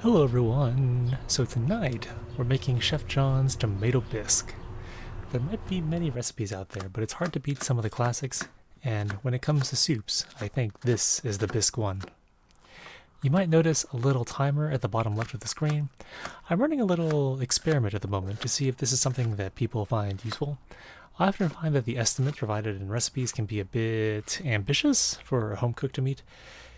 Hello everyone! So tonight we're making Chef John's tomato bisque. There might be many recipes out there, but it's hard to beat some of the classics, and when it comes to soups, I think this is the bisque one. You might notice a little timer at the bottom left of the screen. I'm running a little experiment at the moment to see if this is something that people find useful. I often find that the estimates provided in recipes can be a bit ambitious for a home cook to meet.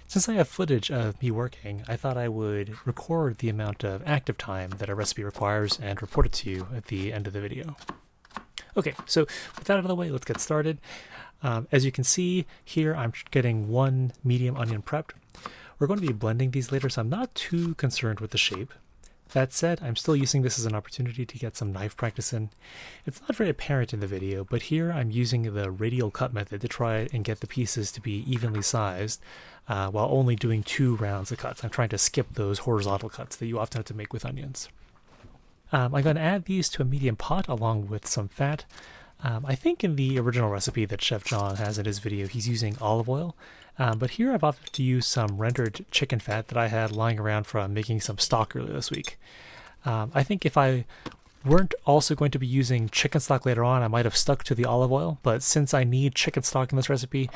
Since I have footage of me working, I thought I would record the amount of active time that a recipe requires and report it to you at the end of the video. Okay, so with that out of the way, let's get started. As you can see here, I'm getting one medium onion prepped. We're going to be blending these later, so I'm not too concerned with the shape. That said, I'm still using this as an opportunity to get some knife practice in. It's not very apparent in the video, but here I'm using the radial cut method to try and get the pieces to be evenly sized while only doing 2 rounds of cuts. I'm trying to skip those horizontal cuts that you often have to make with onions. I'm going to add these to a medium pot along with some fat. I think in the original recipe that Chef John has in his video, he's using olive oil. But here I've opted to use some rendered chicken fat that I had lying around from making some stock earlier this week. I think if I weren't also going to be using chicken stock later on, I might have stuck to the olive oil, but since I need chicken stock in this recipe,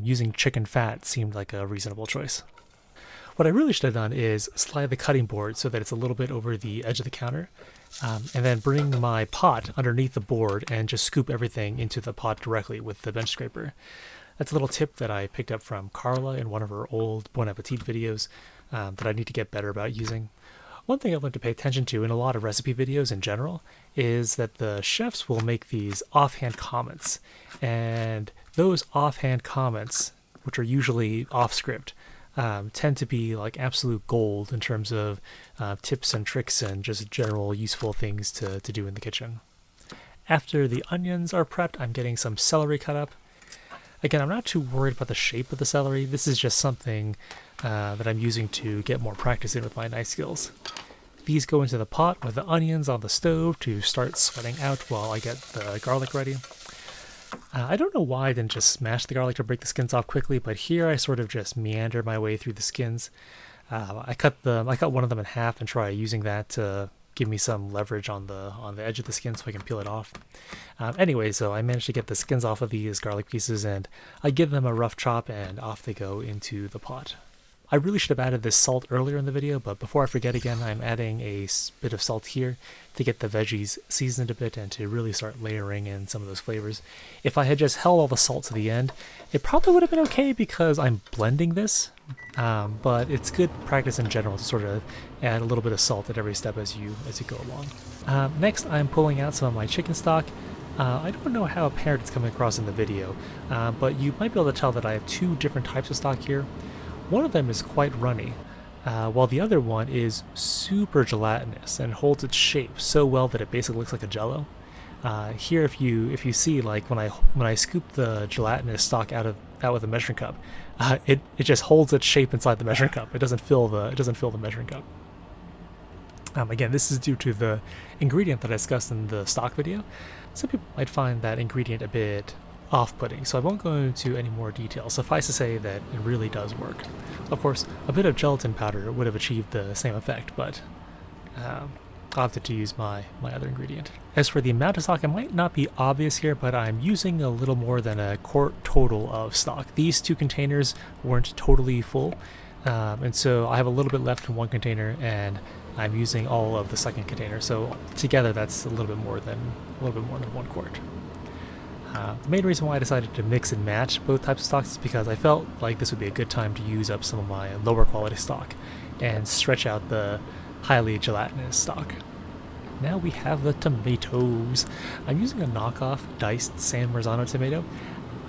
using chicken fat seemed like a reasonable choice. What I really should have done is slide the cutting board so that it's a little bit over the edge of the counter, and then bring my pot underneath the board and just scoop everything into the pot directly with the bench scraper. That's a little tip that I picked up from Carla in one of her old Bon Appetit videos that I need to get better about using. One thing I've learned to pay attention to in a lot of recipe videos in general is that the chefs will make these offhand comments, and those offhand comments, which are usually off script, tend to be like absolute gold in terms of tips and tricks and just general useful things to do in the kitchen. After the onions are prepped, I'm getting some celery cut up. Again, I'm not too worried about the shape of the celery. This is just something that I'm using to get more practice in with my knife skills. These go into the pot with the onions on the stove to start sweating out while I get the garlic ready. I don't know why I didn't just smash the garlic to break the skins off quickly, but here I sort of just meander my way through the skins. I cut one of them in half and try using that to give me some leverage on the edge of the skin so I can peel it off. Anyway, so I managed to get the skins off of these garlic pieces, and I give them a rough chop, and off they go into the pot. I really should have added this salt earlier in the video, but before I forget again, I'm adding a bit of salt here to get the veggies seasoned a bit and to really start layering in some of those flavors. If I had just held all the salt to the end, it probably would have been okay because I'm blending this, but it's good practice in general to sort of add a little bit of salt at every step as you go along. Next, I'm pulling out some of my chicken stock. I don't know how apparent it's coming across in the video, but you might be able to tell that I have 2 different types of stock here. One of them is quite runny, while the other one is super gelatinous and holds its shape so well that it basically looks like a jello. Here, if you see, like when I scoop the gelatinous stock out with a measuring cup, it just holds its shape inside the measuring cup. It doesn't fill the measuring cup. Again, this is due to the ingredient that I discussed in the stock video. Some people might find that ingredient a bit off-putting, so I won't go into any more detail. Suffice to say that it really does work. Of course, a bit of gelatin powder would have achieved the same effect, but I opted to use my other ingredient. As for the amount of stock, it might not be obvious here, but I'm using a little more than a quart total of stock. These 2 containers weren't totally full, and so I have a little bit left in one container, and I'm using all of the second container. So together, that's a little bit more than 1 quart. The main reason why I decided to mix and match both types of stocks is because I felt like this would be a good time to use up some of my lower quality stock and stretch out the highly gelatinous stock. Now we have the tomatoes. I'm using a knockoff diced San Marzano tomato.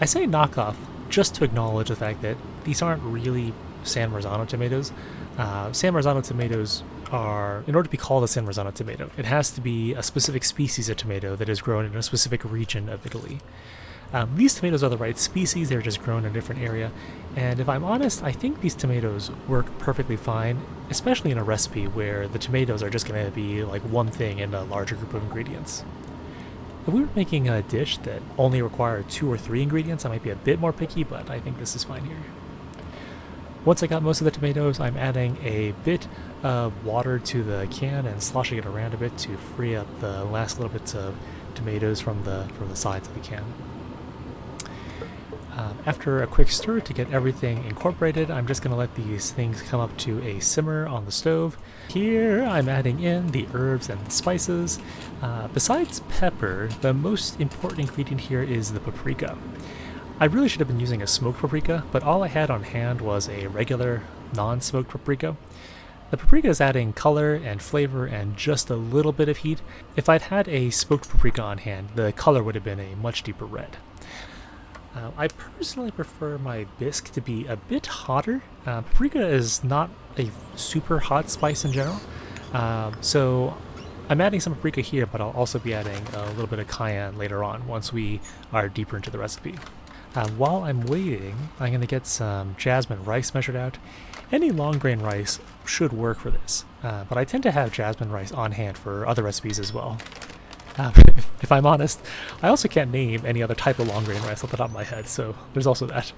I say knockoff just to acknowledge the fact that these aren't really San Marzano tomatoes. San Marzano tomatoes are, in order to be called a San Marzano tomato, it has to be a specific species of tomato that is grown in a specific region of Italy. These tomatoes are the right species, they're just grown in a different area, and if I'm honest, I think these tomatoes work perfectly fine, especially in a recipe where the tomatoes are just going to be like one thing in a larger group of ingredients. If we were making a dish that only required 2 or 3 ingredients, I might be a bit more picky, but I think this is fine here. Once I got most of the tomatoes, I'm adding a bit of water to the can and sloshing it around a bit to free up the last little bits of tomatoes from the sides of the can. After a quick stir to get everything incorporated, I'm just going to let these things come up to a simmer on the stove. Here I'm adding in the herbs and the spices. Besides pepper, the most important ingredient here is the paprika. I really should have been using a smoked paprika, but all I had on hand was a regular non-smoked paprika. The paprika is adding color and flavor and just a little bit of heat. If I'd had a smoked paprika on hand, the color would have been a much deeper red. I personally prefer my bisque to be a bit hotter. Paprika is not a super hot spice in general, so I'm adding some paprika here, but I'll also be adding a little bit of cayenne later on once we are deeper into the recipe. While I'm waiting, I'm going to get some jasmine rice measured out. Any long grain rice should work for this, but I tend to have jasmine rice on hand for other recipes as well. If I'm honest, I also can't name any other type of long grain rice off the top of my head, so there's also that.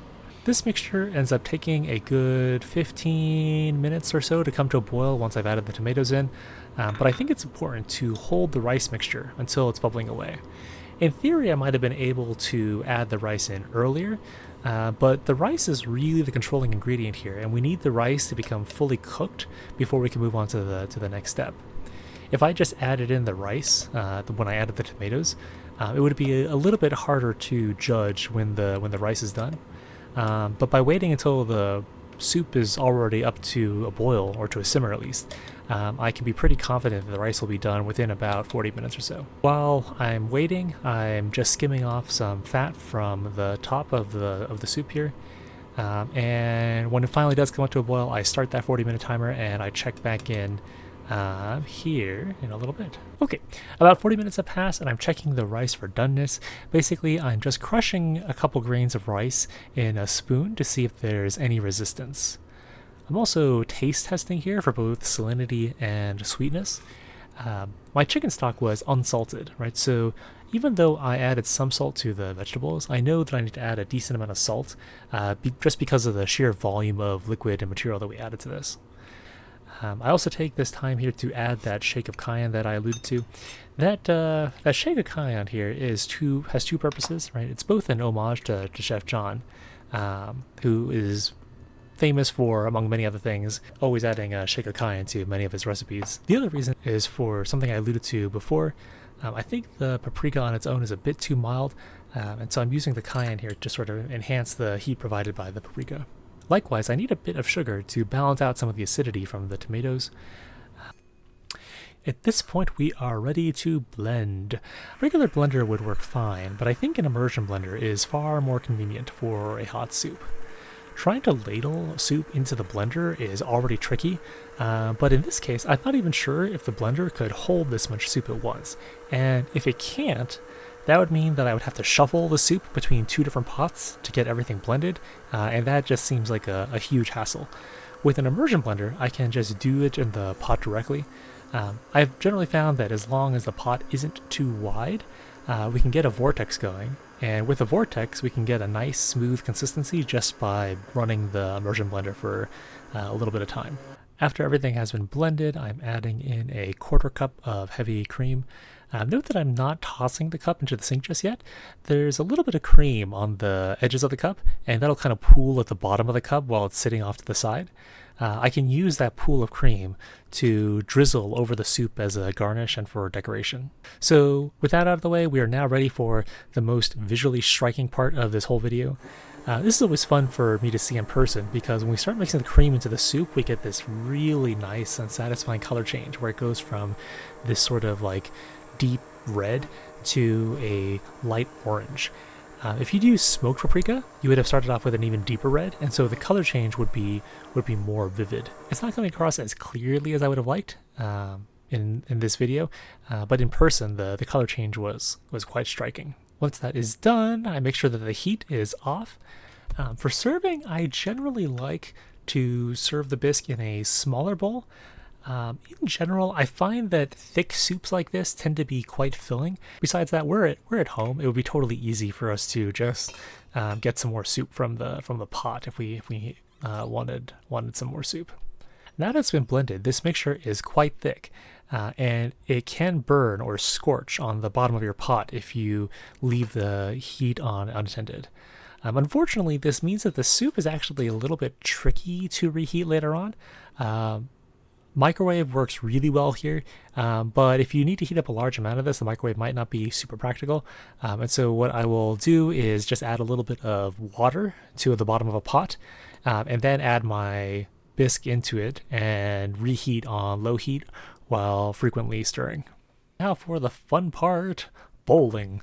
This mixture ends up taking a good 15 minutes or so to come to a boil once I've added the tomatoes in, but I think it's important to hold the rice mixture until it's bubbling away. In theory, I might have been able to add the rice in earlier, but the rice is really the controlling ingredient here, and we need the rice to become fully cooked before we can move on to the next step. If I just added in the rice when I added the tomatoes, it would be a little bit harder to judge when the rice is done. But by waiting until the soup is already up to a boil, or to a simmer at least, I can be pretty confident that the rice will be done within about 40 minutes or so. While I'm waiting, I'm just skimming off some fat from the top of the soup here. And when it finally does come up to a boil, I start that 40-minute timer and I check back in here in a little bit. Okay, about 40 minutes have passed and I'm checking the rice for doneness. Basically, I'm just crushing a couple grains of rice in a spoon to see if there's any resistance. I'm also taste testing here for both salinity and sweetness. My chicken stock was unsalted, right? So even though I added some salt to the vegetables, I know that I need to add a decent amount of salt just because of the sheer volume of liquid and material that we added to this. I also take this time here to add that shake of cayenne that I alluded to. That shake of cayenne here has two purposes, right? It's both an homage to Chef John, who is famous for, among many other things, always adding a shake of cayenne to many of his recipes. The other reason is for something I alluded to before. I think the paprika on its own is a bit too mild, and so I'm using the cayenne here to sort of enhance the heat provided by the paprika. Likewise, I need a bit of sugar to balance out some of the acidity from the tomatoes. At this point, we are ready to blend. A regular blender would work fine, but I think an immersion blender is far more convenient for a hot soup. Trying to ladle soup into the blender is already tricky, but in this case, I'm not even sure if the blender could hold this much soup at once. And if it can't, that would mean that I would have to shuffle the soup between two different pots to get everything blended, and that just seems like a huge hassle. With an immersion blender, I can just do it in the pot directly. I've generally found that as long as the pot isn't too wide, we can get a vortex going, and with a vortex we can get a nice smooth consistency just by running the immersion blender for a little bit of time. After everything has been blended, I'm adding in a 1/4 cup of heavy cream. Note that I'm not tossing the cup into the sink just yet. There's a little bit of cream on the edges of the cup, and that'll kind of pool at the bottom of the cup while it's sitting off to the side. I can use that pool of cream to drizzle over the soup as a garnish and for decoration. So with that out of the way, we are now ready for the most visually striking part of this whole video. This is always fun for me to see in person because when we start mixing the cream into the soup, we get this really nice and satisfying color change where it goes from this sort of like deep red to a light orange. If you'd used smoked paprika, you would have started off with an even deeper red, and so the color change would be more vivid. It's not coming across as clearly as I would have liked in this video, but in person the color change was quite striking. Once that is done, I make sure that the heat is off. For serving, I generally like to serve the bisque in a smaller bowl. In general, I find that thick soups like this tend to be quite filling. Besides that, we're at home. It would be totally easy for us to just get some more soup from the pot if we wanted some more soup. Now that it's been blended, this mixture is quite thick, and it can burn or scorch on the bottom of your pot if you leave the heat on unattended. Unfortunately, this means that the soup is actually a little bit tricky to reheat later on. Microwave works really well here, but if you need to heat up a large amount of this, the microwave might not be super practical. And so what I will do is just add a little bit of water to the bottom of a pot, and then add my bisque into it and reheat on low heat while frequently stirring. Now for the fun part, bowling.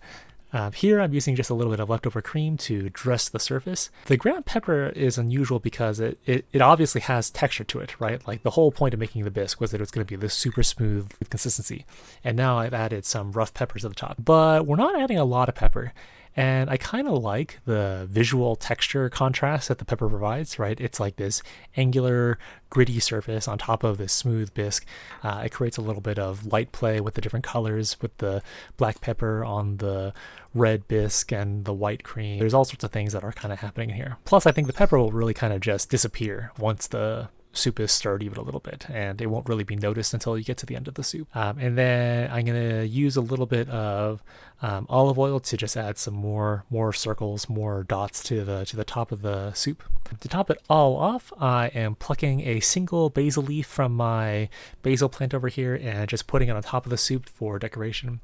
Here I'm using just a little bit of leftover cream to dress the surface. The ground pepper is unusual because it obviously has texture to it, right? Like the whole point of making the bisque was that it was going to be this super smooth consistency. And now I've added some rough peppers at the top. But we're not adding a lot of pepper. And I kind of like the visual texture contrast that the pepper provides, right? It's like this angular, gritty surface on top of this smooth bisque. It creates a little bit of light play with the different colors, with the black pepper on the red bisque and the white cream. There's all sorts of things that are kind of happening here. Plus, I think the pepper will really kind of just disappear once the soup is stirred even a little bit, and it won't really be noticed until you get to the end of the soup. And then I'm gonna use a little bit of olive oil to just add some more circles, more dots to the top of the soup. To top it all off, I am plucking a single basil leaf from my basil plant over here and just putting it on top of the soup for decoration.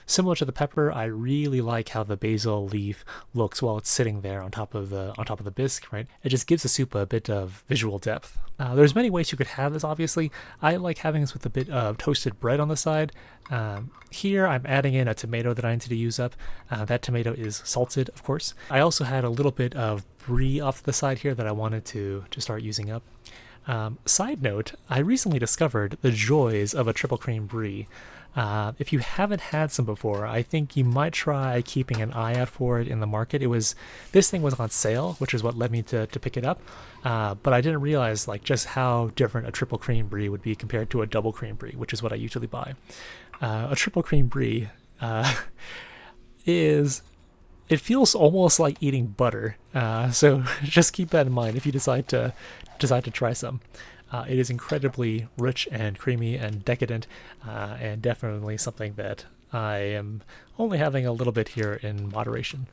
Similar to the pepper, I really like how the basil leaf looks while it's sitting there on top of the bisque, right? It just gives the soup a bit of visual depth. There's many ways you could have this, obviously. I like having this with a bit of toasted bread on the side. Here I'm adding in a tomato that I need to use up. That tomato is salted, of course. I also had a little bit of brie off to the side here that I wanted to start using up. Side note, I recently discovered the joys of a triple cream brie. If you haven't had some before, I think you might try keeping an eye out for it in the market. This thing was on sale, which is what led me to pick it up. But I didn't realize like just how different a triple cream brie would be compared to a double cream brie, which is what I usually buy. A triple cream brie it feels almost like eating butter. So just keep that in mind if you decide to try some. It is incredibly rich and creamy and decadent, and definitely something that I am only having a little bit here in moderation.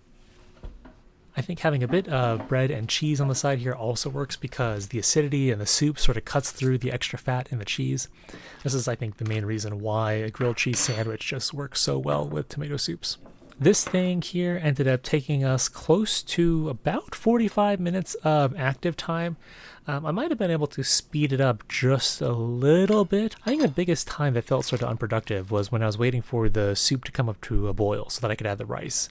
I think having a bit of bread and cheese on the side here also works because the acidity in the soup sort of cuts through the extra fat in the cheese. This is, I think, the main reason why a grilled cheese sandwich just works so well with tomato soups. This thing here ended up taking us close to about 45 minutes of active time. I might have been able to speed it up just a little bit. I think the biggest time that felt sort of unproductive was when I was waiting for the soup to come up to a boil so that I could add the rice.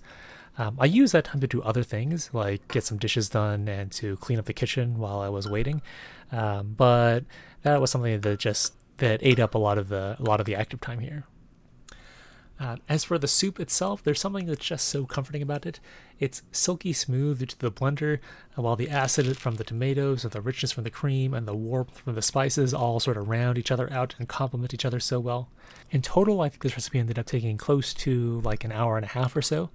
I used that time to do other things, like get some dishes done and to clean up the kitchen while I was waiting. But that was something that ate up a lot of the active time here. As for the soup itself, there's something that's just so comforting about it. It's silky smooth due to the blender, while the acid from the tomatoes and the richness from the cream and the warmth from the spices all sort of round each other out and complement each other so well. In total, I think this recipe ended up taking close to like an hour and a half or so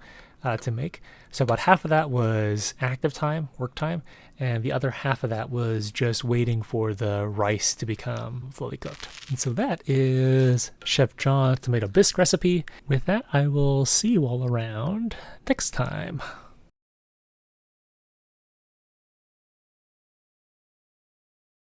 to make. So about half of that was active time, work time, and the other half of that was just waiting for the rice to become fully cooked. And so that is Chef John's tomato bisque recipe. With that, I will see you all around next time.